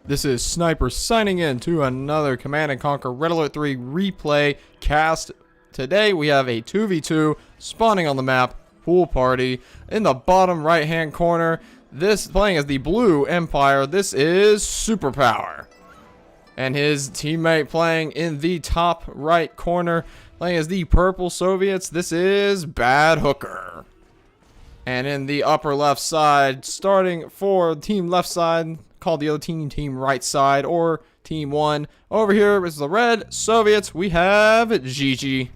This is Sniper signing in to another Command & Conquer Red Alert 3 replay cast. Today we have a 2v2 spawning on the map, pool party. In the bottom right hand corner, this playing as the Blue Empire, this is SuperPower. And his teammate playing in the top right corner, playing as the Purple Soviets, this is Bad Hooker. And in the upper left side, starting for team left side, called the other team right side, or team 1. Over here is the Red Soviets. We have JeJe.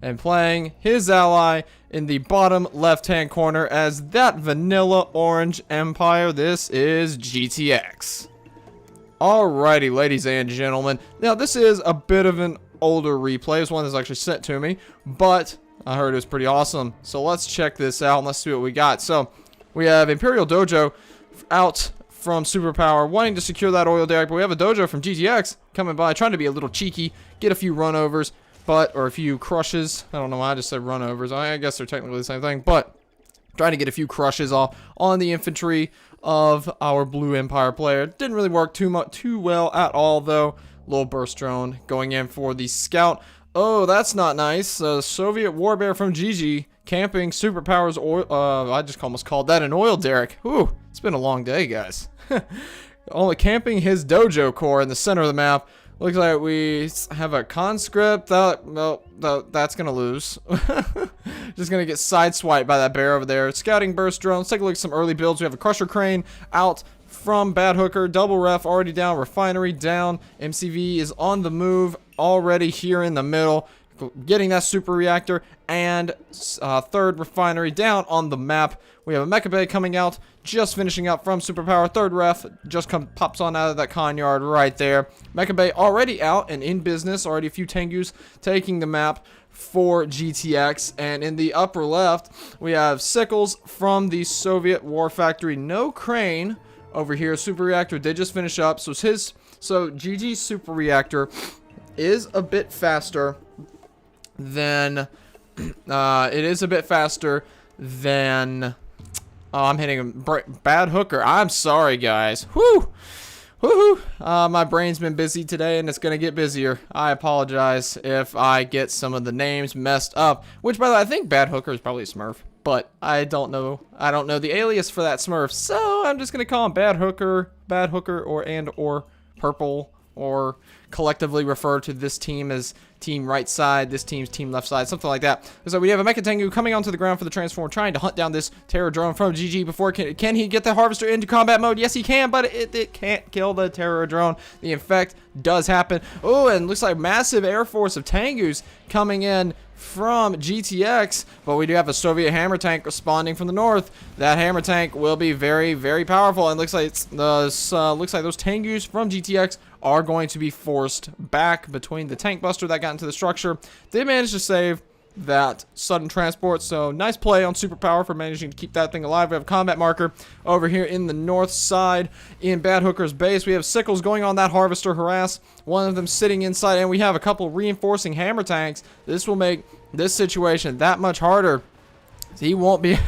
And playing his ally in the bottom left-hand corner as that Vanilla Orange Empire, this is GTX. Alrighty, ladies and gentlemen. Now, this is a bit of an older replay. It's one that's actually sent to me, but I heard it was pretty awesome. So let's check this out and let's see what we got. So we have Imperial Dojo out from SuperPower wanting to secure that oil derrick, but we have a dojo from GTX coming by trying to be a little cheeky, get a few runovers, or a few crushes. I don't know why I just said runovers. I guess they're technically the same thing, but trying to get a few crushes off on the infantry of our Blue Empire player. Didn't really work too well at all though. Little burst drone going in for the scout. Oh, that's not nice. Soviet Warbear from JeJe camping SuperPower's oil. I just almost called that an oil derrick. Whew, it's been a long day, guys. Only camping his dojo core in the center of the map. Looks like we have a conscript. That's gonna lose. Just gonna get sideswiped by that bear over there. Scouting burst drone. Let's take a look at some early builds. We have a crusher crane out from Bad Hooker. Double ref already down. Refinery down. MCV is on the move already here in the middle, getting that super reactor, and third refinery down on the map. We have a Mecha Bay coming out, just finishing up from SuperPower. Third ref just pops on out of that con yard right there. Mecha Bay already out and in business. Already a few Tengus taking the map for GTX. And in the upper left, we have Sickles from the Soviet War Factory. No crane over here. Super reactor did just finish up. So JeJe's super reactor is a bit faster than I'm hitting him. Bad Hooker. I'm sorry, guys. Whoo! Woohoo! My brain's been busy today, and it's gonna get busier. I apologize if I get some of the names messed up. Which, by the way, I think Bad Hooker is probably a Smurf, but I don't know. I don't know the alias for that Smurf, so I'm just gonna call him Bad Hooker, or Purple, or collectively refer to this team as team right side, this team's team left side, something like that. So we have a Mecha Tengu coming onto the ground for the transform, trying to hunt down this terror drone from JeJe before can he get the harvester into combat mode? Yes, he can, but it can't kill the terror drone. The infect does happen. Oh, and looks like massive air force of Tengus coming in from GTX, but we do have a Soviet hammer tank responding from the north. That hammer tank will be very, very powerful, and looks like those Tengus from GTX are going to be forced back between the tank buster that got into the structure. They managed to save that sudden transport, so nice play on SuperPower for managing to keep that thing alive. We have a combat marker over here in the north side in Bad Hooker's base. We have Sickles going on that harvester harass, one of them sitting inside, and we have a couple reinforcing hammer tanks. This will make this situation that much harder. He won't be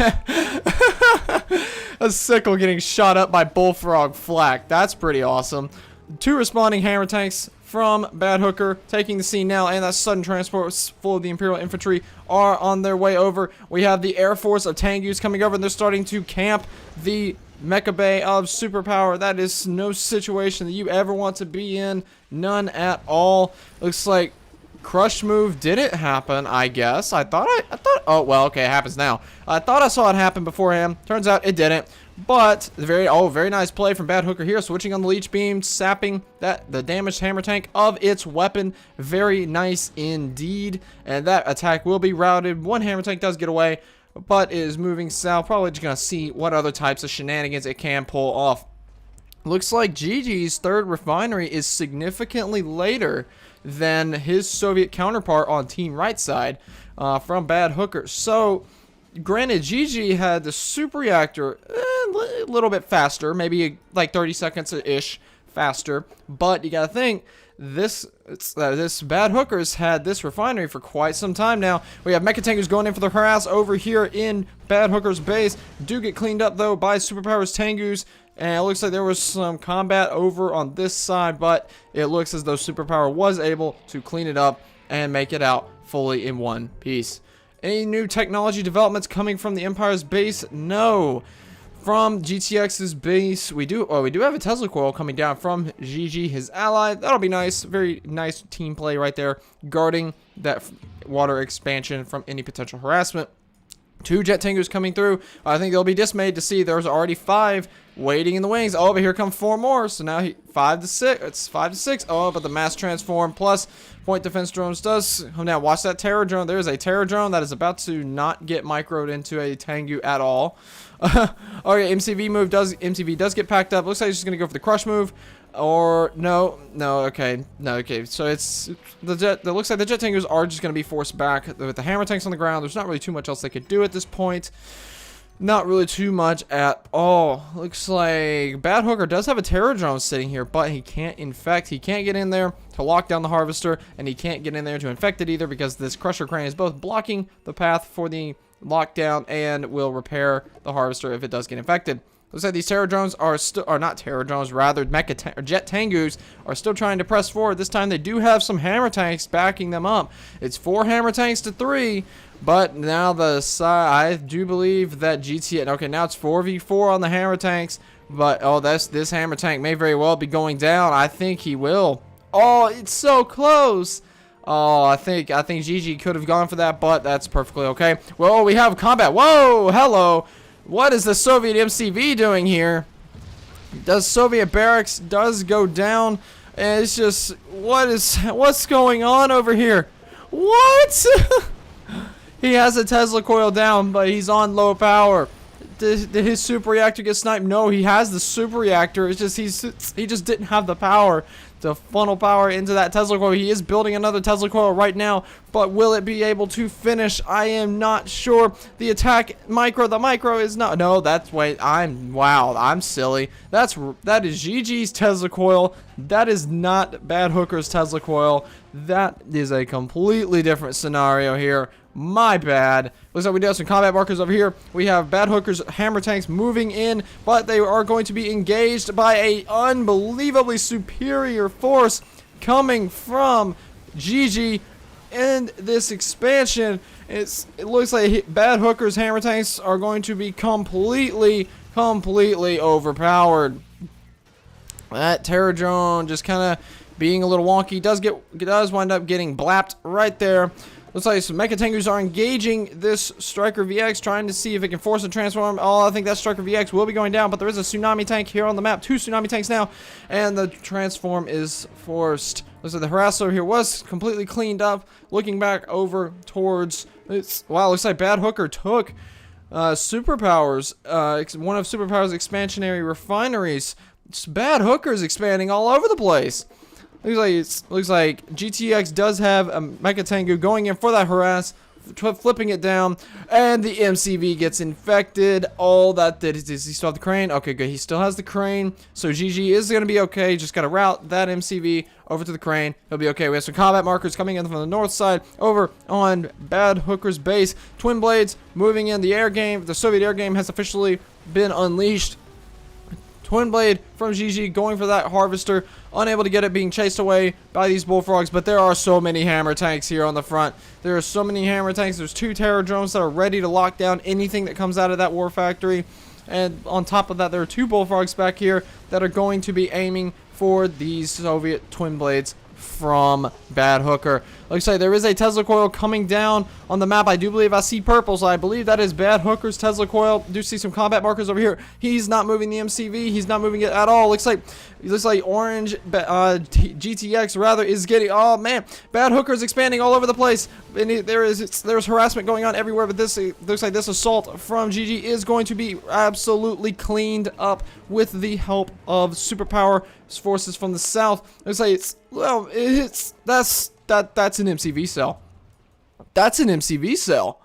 a Sickle getting shot up by Bullfrog Flak. That's pretty awesome. Two responding hammer tanks from Bad Hooker taking the scene now, and that sudden transport full of the Imperial infantry are on their way over. We have the Air Force of Tengus coming over, and they're starting to camp the Mecha Bay of SuperPower. That is no situation that you ever want to be in. None at all. Looks like crush move didn't happen, I guess. Oh, well, okay, it happens now. I thought I saw it happen beforehand. Turns out it didn't. But very nice play from Bad Hooker here, switching on the leech beam, sapping the damaged hammer tank of its weapon. Very nice indeed. And that attack will be routed. One hammer tank does get away, but it is moving south. Probably just gonna see what other types of shenanigans it can pull off. Looks like JeJe's third refinery is significantly later than his Soviet counterpart on team right side from Bad Hooker. So granted, JeJe had the super reactor a little bit faster, maybe like 30 seconds-ish faster, but you gotta think, this Bad Hooker's had this refinery for quite some time now. We have Mecha Tankers going in for the harass over here in Bad Hooker's base. Do get cleaned up, though, by SuperPower's Tengus. And it looks like there was some combat over on this side, but it looks as though SuperPower was able to clean it up and make it out fully in one piece. Any new technology developments coming from the Empire's base? No. From GTX's base, we do have a Tesla coil coming down from JeJe, his ally. That'll be nice. Very nice team play right there, guarding that water expansion from any potential harassment. 2 jet tankers coming through. I think they'll be dismayed to see there's already 5 waiting in the wings. Oh, but here come 4 more. So now 5 to 6. It's 5 to 6. Oh, but the mass transform plus point defense drones does. Oh, now watch that terror drone. There is a terror drone that is about to not get microed into a Tengu at all. Okay, MCV does get packed up. Looks like he's just gonna go for the crush move. Or no, okay. So it's the jet. It looks like the jet tankers are just going to be forced back with the hammer tanks on the ground. There's not really too much else they could do at this point. Not really too much at all. Looks like Bad Hooker does have a terror drone sitting here, but he can't infect. He can't get in there to lock down the harvester, and he can't get in there to infect it either because this crusher crane is both blocking the path for the lockdown and will repair the harvester if it does get infected. Looks like these terror drones are not terror drones, rather jet tangus are still trying to press forward. This time they do have some hammer tanks backing them up. It's 4 hammer tanks to 3, but now I do believe that GT. Okay, now it's 4v4 on the hammer tanks, but this hammer tank may very well be going down. I think he will. Oh, it's so close. Oh, I think JeJe could have gone for that, but that's perfectly okay. Well, we have combat. Whoa, hello. What is the Soviet MCV doing here? Soviet barracks does go down, and it's just what's going on over here? What? He has a Tesla coil down, but he's on low power. Did his super reactor get sniped? No, he has the super reactor. It's just he just didn't have the power to funnel power into that Tesla coil. He is building another Tesla coil right now, but will it be able to finish? I am not sure. The attack the micro is not. No, that's I'm silly. That is JeJe's Tesla coil. That is not Bad Hooker's Tesla coil. That is a completely different scenario here. My bad. Looks like we do have some combat markers over here. We have Bad Hooker's hammer tanks moving in, but they are going to be engaged by a unbelievably superior force coming from JeJe in this expansion. It looks like Bad Hooker's hammer tanks are going to be completely overpowered. That terror drone just kind of being a little wonky does wind up getting blapped right there. Looks like some Mecha Tengus are engaging this Striker VX, trying to see if it can force a transform. Oh, I think that Striker VX will be going down, but there is a Tsunami tank here on the map. 2 Tsunami tanks now, and the transform is forced. Looks like the harasser here was completely cleaned up. Looking back over towards... Wow, looks like Bad Hooker took SuperPower's, one of SuperPower's expansionary refineries. Bad Hooker's expanding all over the place. Looks like GTX does have a Mecha Tengu going in for that harass, flipping it down, and the MCV gets infected. All that did is he still have the crane? Okay, good. He still has the crane, so JeJe is gonna be okay. Just gotta route that MCV over to the crane. He'll be okay. We have some combat markers coming in from the north side over on Bad Hooker's base. Twin blades moving in. The air game, the Soviet air game has officially been unleashed. Twin blade from JeJe going for that harvester, unable to get it, being chased away by these bullfrogs. But there are so many hammer tanks here on the front. There are so many hammer tanks. There's 2 terror drones that are ready to lock down anything that comes out of that war factory. And on top of that, there are 2 bullfrogs back here that are going to be aiming for these Soviet twin blades from Bad Hooker. Looks like there is a Tesla coil coming down on the map. I do believe I see purple, so I believe that is Bad Hooker's Tesla coil. Do see some combat markers over here. He's not moving the MCV. He's not moving it at all. Looks like orange GTX rather is getting. Oh man, Bad Hooker's expanding all over the place. And there's harassment going on everywhere. But this looks like this assault from JeJe is going to be absolutely cleaned up with the help of SuperPower forces from the south. Looks like that's an MCV cell. That's an MCV cell.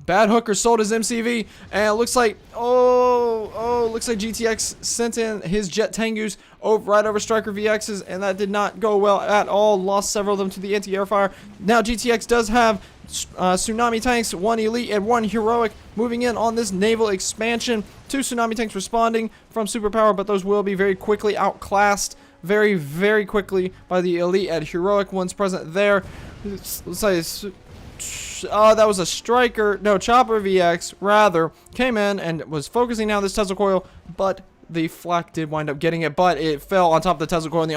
Bad Hooker sold his MCV, and it looks like looks like GTX sent in his jet tangus right over Striker VXs, and that did not go well at all. Lost several of them to the anti-air fire. Now GTX does have tsunami tanks, 1 elite and 1 heroic, moving in on this naval expansion. 2 tsunami tanks responding from Superpower, but those will be very quickly outclassed very, very quickly by the elite and heroic ones present there. Let's say that was a Striker, no, Chopper VX, rather, came in and was focusing down this Tesla coil, but the flak did wind up getting it, but it fell on top of the Tesla coil, and the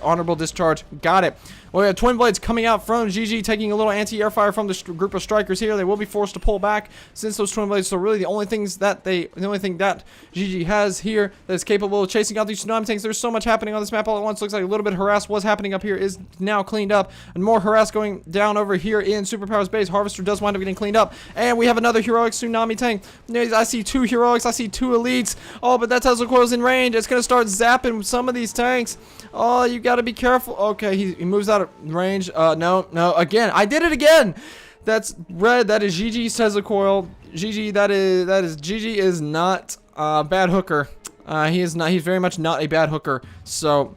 honorable discharge got it. Well, we have twin blades coming out from JeJe, taking a little anti-air fire from the group of strikers here. They will be forced to pull back since those twin blades. So really, the only thing that JeJe has here that is capable of chasing out these tsunami tanks. There's so much happening on this map all at once. Looks like a little bit of harass was happening up here, is now cleaned up, and more harass going down over here in Superpower's base. Harvester does wind up getting cleaned up, and we have another heroic tsunami tank. I see 2 heroics. I see 2 elites. Oh, but that Tesla coil's in range. It's gonna start zapping some of these tanks. Oh, you gotta be careful. Okay, he moves out of range. No, again, I did it again. That's red. That is JeJe's Tesla coil. JeJe, that is JeJe is not a bad hooker. He is not. He's very much not a bad hooker. So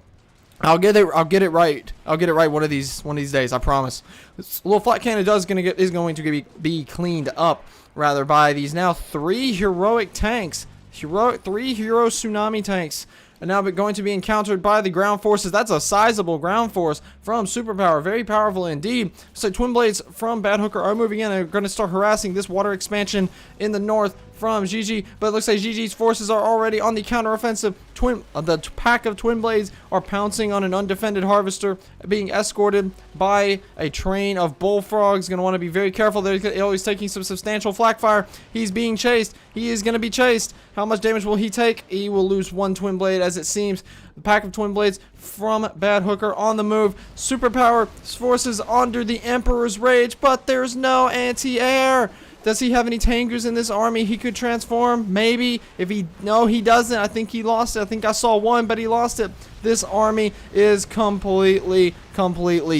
I'll get it right. I'll get it right one of these days. I promise. This little flat cannon is going to be cleaned up rather by these now 3 heroic tanks. 3 hero tsunami tanks are now going to be encountered by the ground forces. That's a sizable ground force from Superpower. Very powerful indeed. So twin blades from Bad Hooker are moving in and are going to start harassing this water expansion in the north from JeJe, but it looks like JeJe's forces are already on the counteroffensive. The pack of twin blades are pouncing on an undefended harvester, being escorted by a train of bullfrogs. Going to want to be very careful. They're always taking some substantial flak fire. He's being chased. He is going to be chased. How much damage will he take? He will lose 1 twin blade, as it seems. The pack of twin blades from Bad Hooker on the move. Superpower forces under the Emperor's Rage, but there's no anti-air. Does he have any Tengus in this army he could transform? Maybe. No, he doesn't. I think he lost it. I think I saw 1, but he lost it. This army is completely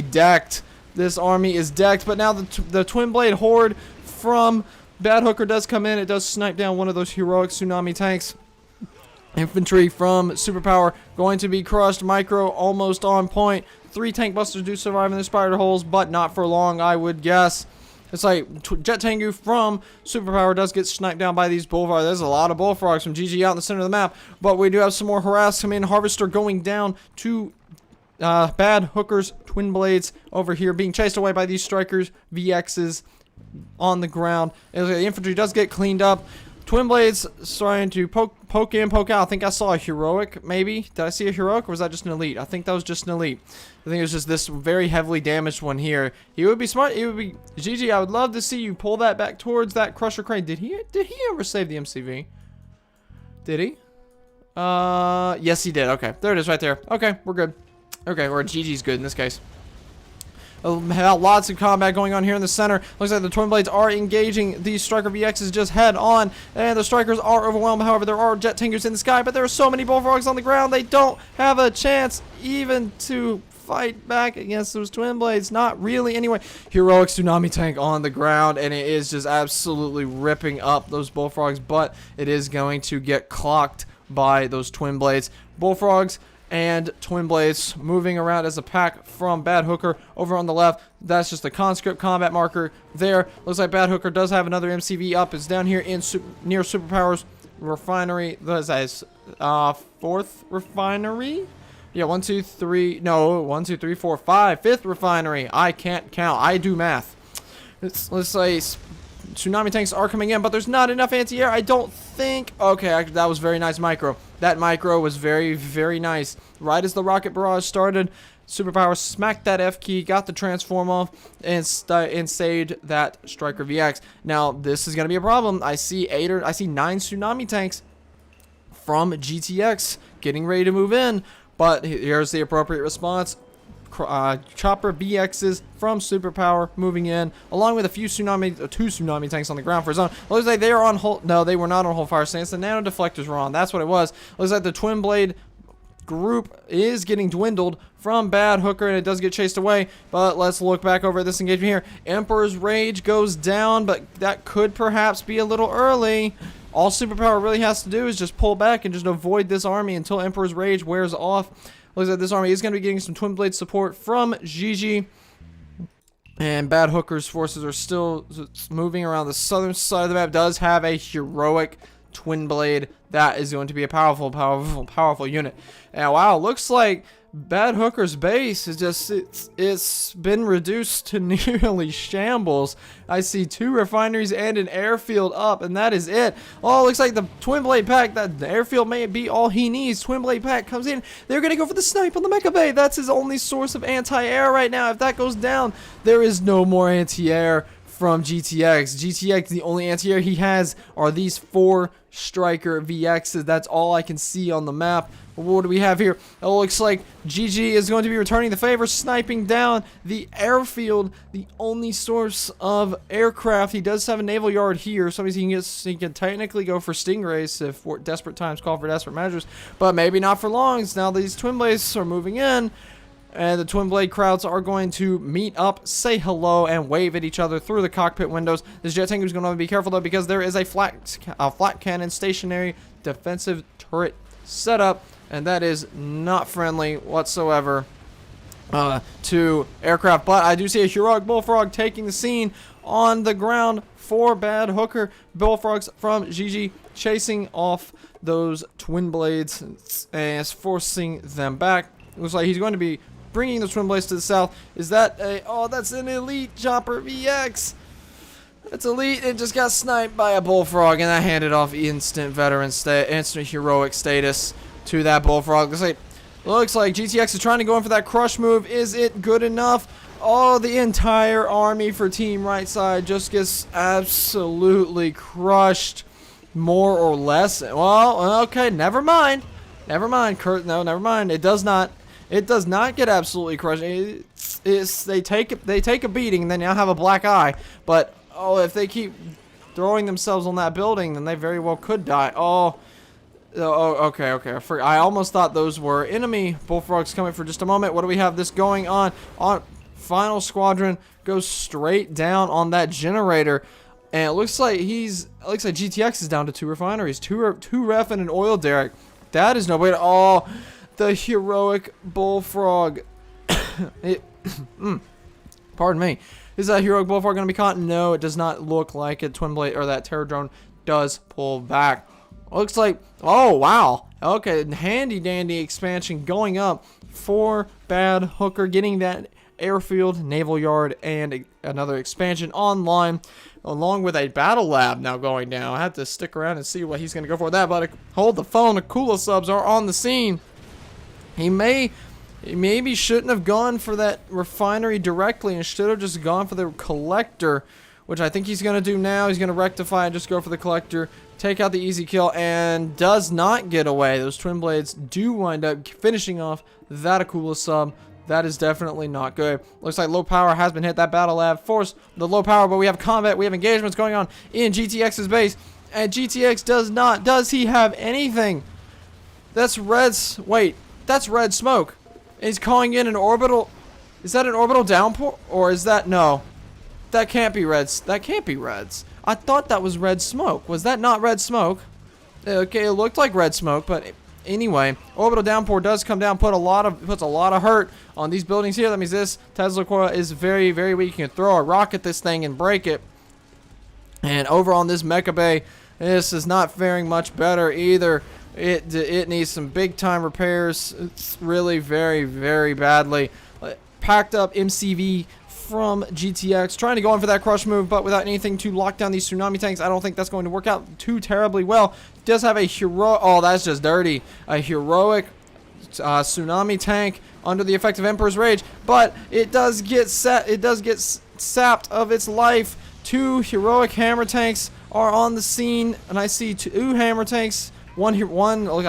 decked. This army is decked. But now the Twin Blade Horde from Bad Hooker does come in. It does snipe down one of those heroic tsunami tanks. Infantry from Superpower going to be crushed. Micro almost on point. 3 tank busters do survive in the spider holes, but not for long, I would guess. It's like Jet Tengu from Superpower does get sniped down by these bullfrogs. There's a lot of bullfrogs from JeJe out in the center of the map, but we do have some more harass come in. Harvester going down to Bad Hooker's twin blades over here, being chased away by these strikers, VXs on the ground. And the infantry does get cleaned up. Twin blades starting to poke in, poke out. I think I saw a heroic, maybe. Did I see a heroic, or was that just an elite? I think that was just an elite. I think it was just this very heavily damaged one here. He would be smart. He would be JeJe. I would love to see you pull that back towards that crusher crane. Did he ever save the MCV? Did he? Yes, he did. Okay, there it is, right there. Okay, we're good. Okay, or JeJe's good in this case. Lots of combat going on here in the center. Looks like the twin blades are engaging these striker VXs just head on, and the strikers are overwhelmed. However, there are jet tingers in the sky, but there are so many bullfrogs on the ground, they don't have a chance even to fight back against those twin blades. Not really anyway. Heroic tsunami tank on the ground, and it is just absolutely ripping up those bullfrogs, but it is going to get clocked by those twin blades. Bullfrogs and twin blades moving around as a pack from Bad Hooker over on the left. That's just a conscript combat marker there. Looks like Bad Hooker does have another MCV up. It's down here in near Superpower's refinery. What is that? 4th refinery? Yeah, 1, 2, 3. No, 1, 2, 3, 4, 5. 5th refinery. I can't count. I do math. Let's say tsunami tanks are coming in, but there's not enough anti-air, I don't think. Okay, that was very nice micro. That micro was very, very nice. Right as the rocket barrage started, Superpower smacked that F key, got the transform off, and saved that Striker VX. Now, this is going to be a problem. I see 9 tsunami tanks from GTX getting ready to move in, but here's the appropriate response. Chopper BXs from Superpower moving in, along with a few two tsunami tanks on the ground for his own. Looks like they are on hold. No, they were not on hold fire stance. The nano deflectors were on. That's what it was. Looks like the twin blade group is getting dwindled from Bad Hooker, and it does get chased away. But let's look back over this engagement here. Emperor's Rage goes down, but that could perhaps be a little early. All Superpower really has to do is just pull back and just avoid this army until Emperor's Rage wears off. Looks like this army is going to be getting some Twin Blade support from JeJe. And Bad Hooker's forces are still moving around the southern side of the map. Does have a heroic Twin Blade. That is going to be a powerful unit. And wow, looks like Bad Hooker's base is just, it's been reduced to nearly shambles. I see 2 refineries and an airfield up, and that is it. Oh, looks like the Twin Blade pack, that the airfield may be all he needs. Twin Blade pack comes in. They're going to go for the snipe on the Mecha Bay. That's his only source of anti-air right now. If that goes down, there is no more anti-air from GTX. GTX, the only anti-air he has are these 4 Striker VXs. That's all I can see on the map. What do we have here? It looks like JeJe is going to be returning the favor, sniping down the airfield, the only source of aircraft. He does have a naval yard here, so he can technically go for Stingrays if desperate times call for desperate measures, but maybe not for long. Now these Twin Blades are moving in, and the Twin Blade crowds are going to meet up, say hello, and wave at each other through the cockpit windows. This jet tanker is going to be careful, though, because there is a flat cannon stationary defensive turret setup, and that is not friendly whatsoever to aircraft. But I do see a heroic Bullfrog taking the scene on the ground for Bad Hooker. Bullfrogs from JeJe chasing off those Twin Blades and forcing them back. Looks like he's going to be bringing the Twin Blades to the south. Is that a... Oh, that's an elite chopper VX. That's elite. It just got sniped by a Bullfrog, and that handed off instant instant heroic status to that Bullfrog. Looks like GTX is trying to go in for that crush move. Is it good enough? Oh, the entire army for Team Right Side just gets absolutely crushed, more or less. Well, okay, never mind. Never mind, Kurt. No, never mind. It does not get absolutely crushed. They take a beating, and then now have a black eye. But oh, if they keep throwing themselves on that building, then they very well could die. Oh, okay. I almost thought those were enemy Bullfrogs coming for just a moment. What do we have this going on? Final Squadron goes straight down on that generator, and it looks like GTX is down to 2 refineries, two ref and an oil derrick. That is no way to... Oh, the heroic Bullfrog. Pardon me. Is that heroic Bullfrog going to be caught? No, it does not look like it. Twin Blade, or that Terror Drone, does pull back. Looks like... Oh, wow. Okay, handy dandy expansion going up for Bad Hooker, getting that airfield, naval yard, and another expansion online, along with a battle lab now going down. I have to stick around and see what he's going to go for with that, but hold the phone. The Kula subs are on the scene. He maybe shouldn't have gone for that refinery directly and should have just gone for the collector, which I think he's going to do now. He's going to rectify and just go for the collector, take out the easy kill, and does not get away. Those Twin Blades do wind up finishing off that Akula sub. That is definitely not good. Looks like low power has been hit. That battle lab forced the low power, but we have combat. We have engagements going on in GTX's base, and GTX does not. Does he have anything? That's Red's... Wait, that's Red Smoke. He's calling in an orbital... Is that an orbital downpour? Or is that... No. That can't be Red's. That can't be Red's. I thought that was Red Smoke. Was that not Red Smoke? Okay, it looked like Red Smoke, but... Anyway, orbital downpour does come down, puts a lot of hurt on these buildings here. That means this Tesla coil is very, very weak. You can throw a rock at this thing and break it. And over on this Mecha Bay, this is not faring much better either. It needs some big time repairs. It's really very, very badly. Packed up MCV from GTX, trying to go in for that crush move, but without anything to lock down these tsunami tanks. I don't think that's going to work out too terribly well. Does have a hero... Oh, that's just dirty. A heroic tsunami tank under the effect of Emperor's Rage, but it does get sapped of its life. 2 heroic hammer tanks are on the scene, and I see 2 hammer tanks. I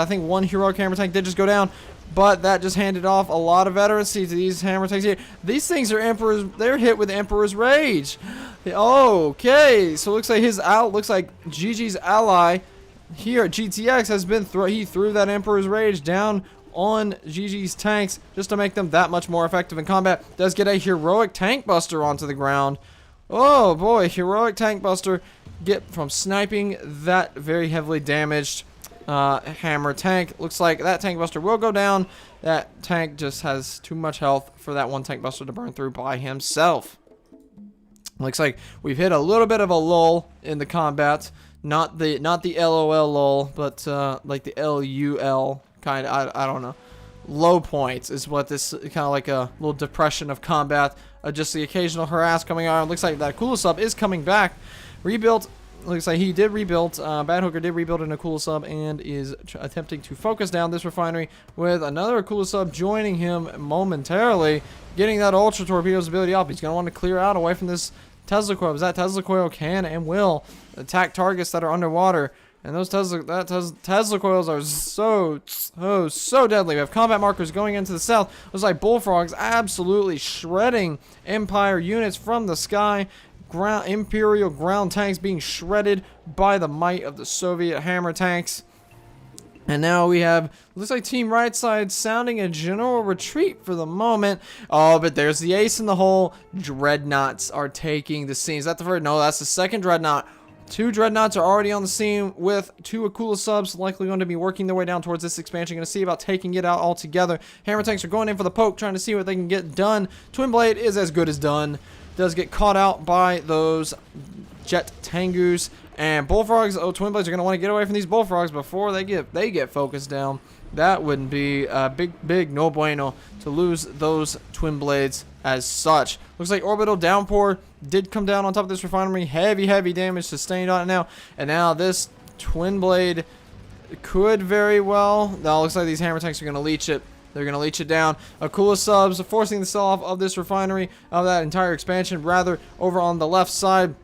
think one heroic hammer tank did just go down. But that just handed off a lot of veterancy to these hammer tanks here. These things are they're hit with Emperor's Rage. Okay, so it looks like JeJe's ally here at GTX has been he threw that Emperor's Rage down on JeJe's tanks just to make them that much more effective in combat. Does get a heroic tank buster onto the ground. Oh boy, heroic tank buster get from sniping that very heavily damaged hammer tank. Looks like that tank buster will go down. That tank just has too much health for that one tank buster to burn through by himself. Looks like we've hit a little bit of a lull in the combat. Not the LOL lull, but like the LUL kind of, I don't know. Low points is what this kind of like a little depression of combat. Just the occasional harass coming on. Looks like that Akula sub is coming back. Rebuilt. Looks like he did rebuild. Bad Hooker did rebuild an Akula sub and is attempting to focus down this refinery with another Akula sub joining him momentarily. Getting that Ultra Torpedo's ability up. He's going to want to clear out away from this Tesla coil, because that Tesla coil can and will attack targets that are underwater. And those Tesla coils are so deadly. We have combat markers going into the south. Looks like bullfrogs absolutely shredding Empire units from the sky. Imperial ground tanks being shredded by the might of the Soviet hammer tanks. And now we have, looks like Team Right Side sounding a general retreat for the moment. Oh, but there's the ace in the hole. Dreadnoughts are taking the scene. Is that the first? No, that's the second dreadnought. 2 dreadnoughts are already on the scene with 2 Akula subs likely going to be working their way down towards this expansion. Going to see about taking it out altogether. Hammer tanks are going in for the poke, trying to see what they can get done. Twin Blade is as good as done. Does get caught out by those jet tangus. And bullfrogs, Twin Blades are going to want to get away from these bullfrogs before they get focused down. That wouldn't be big no bueno to lose those Twin Blades as such. Looks like Orbital Downpour did come down on top of this refinery. Heavy damage sustained on it now. And now this Twin Blade could very well. Now it looks like these hammer tanks are going to leech it. They're going to leech it down. Akula subs forcing the sell-off of this refinery, of that entire expansion, rather, over on the left side.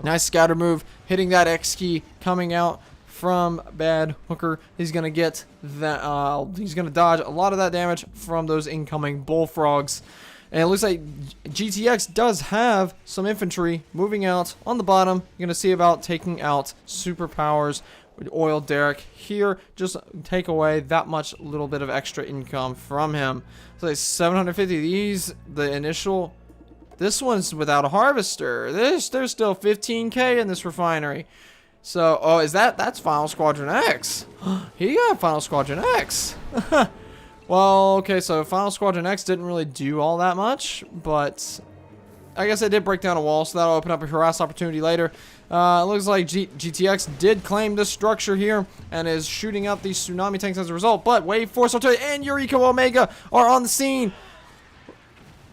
Nice scatter move, hitting that X key, coming out from Bad Hooker. He's going to get that, he's going to dodge a lot of that damage from those incoming bullfrogs. And it looks like GTX does have some infantry moving out on the bottom. You're going to see about taking out SuperPower's oil derrick here. Just take away that much little bit of extra income from him. So like 750. These, the initial, this one's without a harvester. There's still 15k in this refinery. So, oh, is that's Final Squadron X? He got Final Squadron X. Well, okay, so Final Squadron X didn't really do all that much, but I guess I did break down a wall, so that'll open up a harass opportunity later. It looks like GTX did claim this structure here and is shooting out these tsunami tanks as a result, but Wave Force Artillery and Yuriko Omega are on the scene.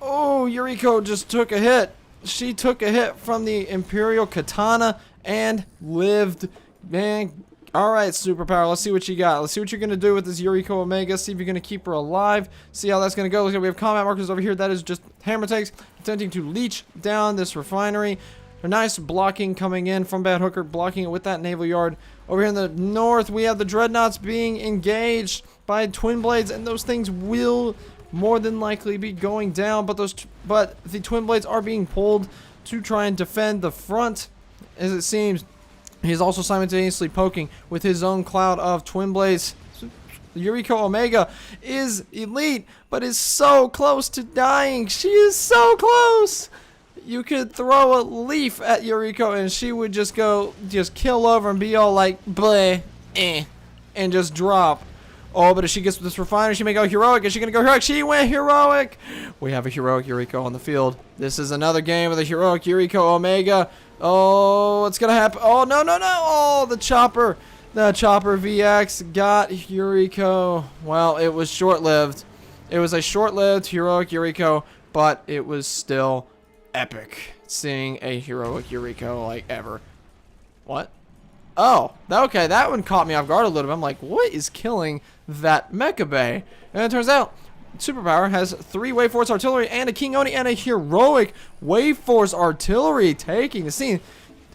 Oh, Yuriko just took a hit. She took a hit from the Imperial Katana and lived. Man, alright, SuperPower, let's see what you got. Let's see what you're going to do with this Yuriko Omega. See if you're going to keep her alive. See how that's going to go. Look, we have combat markers over here. That is just hammer tanks attempting to leech down this refinery. A nice blocking coming in from Bad Hooker, blocking it with that naval yard. Over here in the north, we have the dreadnoughts being engaged by Twin Blades, and those things will more than likely be going down. But the Twin Blades are being pulled to try and defend the front, as it seems. He's also simultaneously poking with his own cloud of Twin Blades. Yuriko Omega is elite, but is so close to dying. She is so close. You could throw a leaf at Yuriko and she would just kill over and be all like, bleh, and just drop. Oh, but if she gets this refinery, she may go heroic. Is she going to go heroic? She went heroic. We have a heroic Yuriko on the field. This is another game with a heroic Yuriko Omega. Oh, what's going to happen? Oh, no. Oh, the chopper. The chopper VX got Yuriko. Well, it was short-lived. It was a short-lived heroic Yuriko, but it was still epic seeing a heroic Yuriko like ever. What? Oh, okay, that one caught me off guard a little bit. I'm like, what is killing that mecha bay? And it turns out SuperPower has 3 Wave Force Artillery and a King Oni and a heroic Wave Force Artillery taking the scene.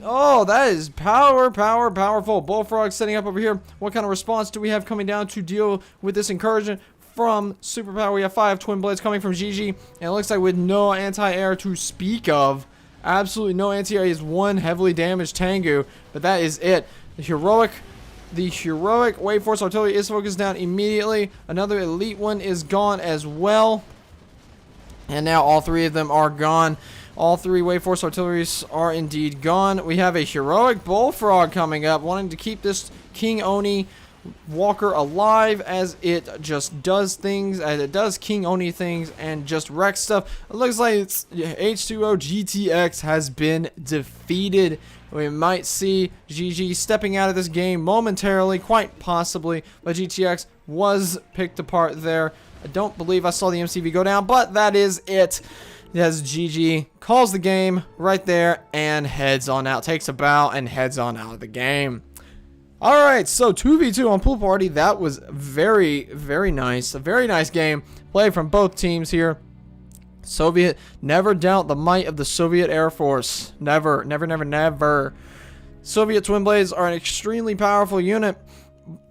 Oh, that is powerful. Bullfrog setting up over here. What kind of response do we have coming down to deal with this incursion from SuperPower? We have 5 Twin Blades coming from JeJe, and it looks like with no anti-air to speak of. Absolutely no anti-air. He has 1 heavily damaged Tengu, but that is it. The heroic Wave Force Artillery is focused down immediately. Another elite one is gone as well. And now all 3 of them are gone. All 3 Wave Force artilleries are indeed gone. We have a heroic bullfrog coming up, wanting to keep this King Oni Walker alive as it just does things, as it does King Oni things and just wrecks stuff. It looks like it's H20 GTX has been defeated. We might see JeJe stepping out of this game momentarily, quite possibly, but GTX was picked apart there. I don't believe I saw the MCV go down, but that is it. As JeJe calls the game right there and heads on out, takes a bow and heads on out of the game. Alright, so 2v2 on Pool Party. That was very, very nice. A very nice game played from both teams here. Soviet, never doubt the might of the Soviet Air Force. Never, never, never, never. Soviet Twin Blades are an extremely powerful unit.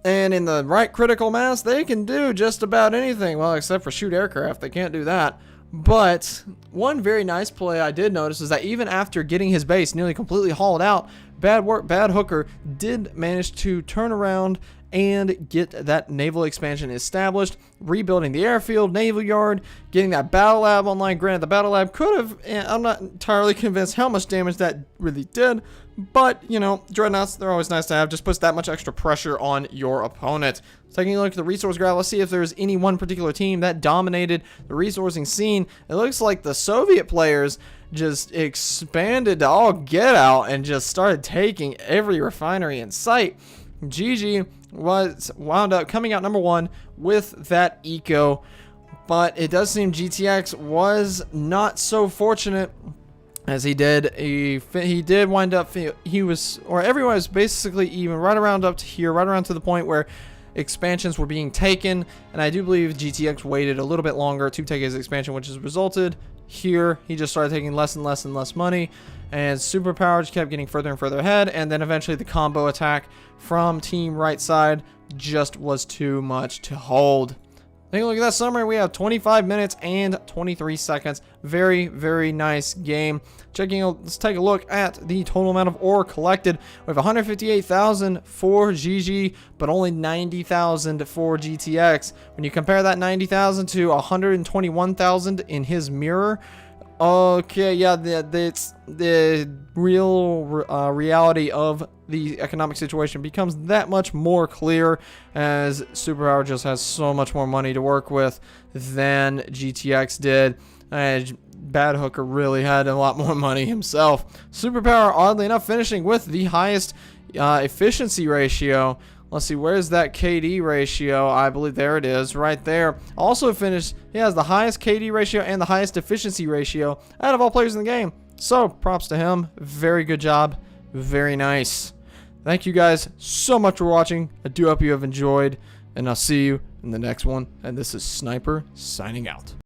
And in the right critical mass, they can do just about anything. Well, except for shoot aircraft. They can't do that. But one very nice play I did notice is that even after getting his base nearly completely hauled out, Bad Hooker did manage to turn around and get that naval expansion established, rebuilding the airfield, naval yard, getting that battle lab online. Granted, the battle lab could have, I'm not entirely convinced how much damage that really did, but, you know, dreadnoughts, they're always nice to have. Just puts that much extra pressure on your opponent. Taking a look at the resource graph, let's see if there's any one particular team that dominated the resourcing scene. It looks like the Soviet players just expanded to all get out and just started taking every refinery in sight. JeJe wound up coming out #1 with that eco, but it does seem GTX was not so fortunate as he did wind up, everyone was basically even right around up to here, right around to the point where expansions were being taken, and I do believe GTX waited a little bit longer to take his expansion, which has resulted here. He just started taking less and less and less money, and SuperPower just kept getting further and further ahead, and then eventually the combo attack from team right side just was too much to hold. Take a look at that summary. We have 25 minutes and 23 seconds. Very, very nice game. Let's take a look at the total amount of ore collected. We have 158,000 for JeJe, but only 90,000 for GTX. When you compare that 90,000 to 121,000 in his mirror, okay, yeah, the real reality of the economic situation becomes that much more clear, as SuperPower just has so much more money to work with than GTX did. Bad Hooker really had a lot more money himself. SuperPower, oddly enough, finishing with the highest efficiency ratio. Let's see, where's that KD ratio? I believe there it is, right there. Also finished, he has the highest KD ratio and the highest efficiency ratio out of all players in the game. So, props to him. Very good job. Very nice. Thank you guys so much for watching. I do hope you have enjoyed, and I'll see you in the next one. And this is Sniper signing out.